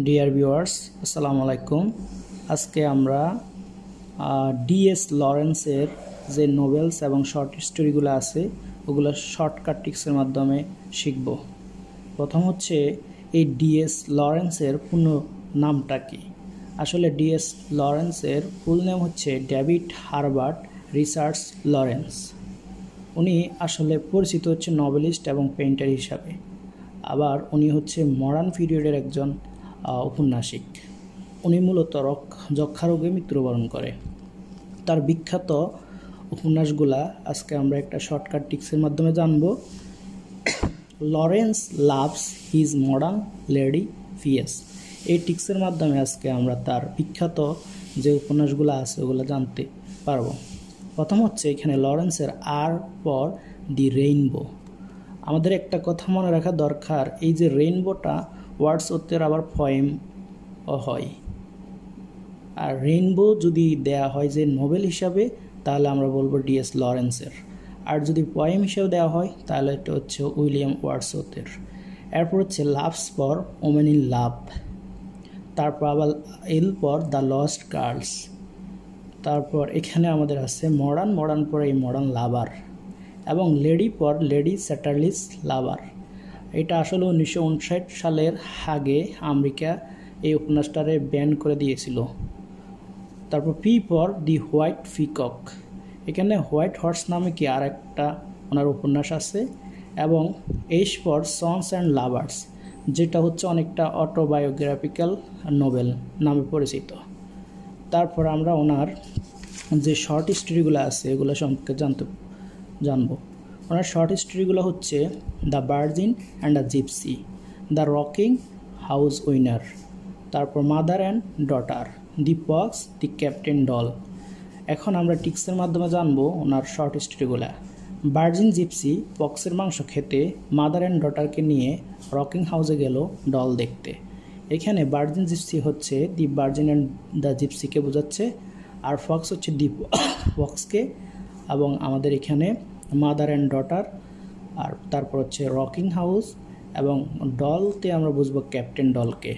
Dear viewers, আসসালামু আলাইকুম। আজকে আমরা ডিএস লরেন্সের যে নোভেলস এবং শর্ট স্টোরিগুলো আছে ওগুলো শর্টকাট ট্রিক্সের মাধ্যমে শিখব। প্রথম হচ্ছে এই ডিএস লরেন্সের পূর্ণ নামটা কি। আসলে ডিএস লরেন্সের ফুল নেম হচ্ছে ডেভিড হারবার্ট রিচার্ডস লরেন্স। উনি আসলে পরিচিত হচ্ছে নভেলিস্ট এবং পেইন্টার হিসাবে। আবার উনি হচ্ছে মডার্ন পিরিয়ডের একজন ঔপন্যাসিক। উনি মূলত যক্ষা রোগে মৃত্যুবরণ করে। তার বিখ্যাত উপন্যাসগুলা আজকে আমরা একটা শর্টকাট টিক্সের মাধ্যমে জানব। Lawrence loves his modern lady fierce, এই টিক্সের মাধ্যমে আজকে আমরা তার বিখ্যাত যে উপন্যাসগুলো আছে ওগুলো জানতে পারবো। প্রথম হচ্ছে এখানে লরেন্সের আর পর দি রেইনবো। আমাদের একটা কথা মনে রাখা দরকার, এই যে রেইনবোটা ওয়ার্ডসওয়ার্থের আবার পয়েম হয়। আর রেইনবো যদি দেয়া হয় যে নোবেল হিসাবে তাহলে আমরা বলবো ডিএস লরেন্সের, আর যদি পয়েম হিসাবে দেওয়া হয় তাহলে এটা হচ্ছে উইলিয়াম ওয়ার্ডসওয়ার্থের। এরপর হচ্ছে loves for women in love, তারপর আবার এল পর দ্য লস্ট গার্লস, তারপর এখানে আমাদের আছে মডার্ন পর এই মডার্ন লাভার, এবং লেডি পর লেডি স্যাটারলিস লাভার। এটা আসলে 1959 সালের আগে আমেরিকা এই উপন্যাসটারে ব্যান করে দিয়েছিল। তারপর পি পর দি হোয়াইট পিকক, এখানে হোয়াইট হর্স নামে কি আর একটা ওনার উপন্যাস আছে, এবং এইচ পর সন্স অ্যান্ড লাভার্স, যেটা হচ্ছে অনেকটা অটোবায়োগ্রাফিক্যাল নোবেল নামে পরিচিত। তারপর আমরা ওনার যে শর্ট স্টোরিগুলো আছে এগুলো সম্পর্কে জানবো। ওনার শর্ট স্টোরিগুলো হচ্ছে the Virgin and the Gypsy, the rocking house winner, তারপর mother and daughter, the pox, the captain doll. এখন আমরা টিক্সের মাধ্যমে জানবো ওনার শর্ট স্টোরিগুলো। ভার্জিন জিপসি পক্সের মাংস খেতে মাদার অ্যান্ড ডটারকে নিয়ে রকিং হাউসে গেল ডল দেখতে। এখানে ভার্জিন জিপসি হচ্ছে দি ভার্জিন অ্যান্ড দ্য জিপসিকে বোঝাচ্ছে, আর ফক্স হচ্ছে দি পক্সকে, এবং আমাদের এখানে মাদার অ্যান্ড ডটার, আর তারপর হচ্ছে রকিং হাউস, এবং ডলতে আমরা বুঝবো ক্যাপ্টেন ডলকে।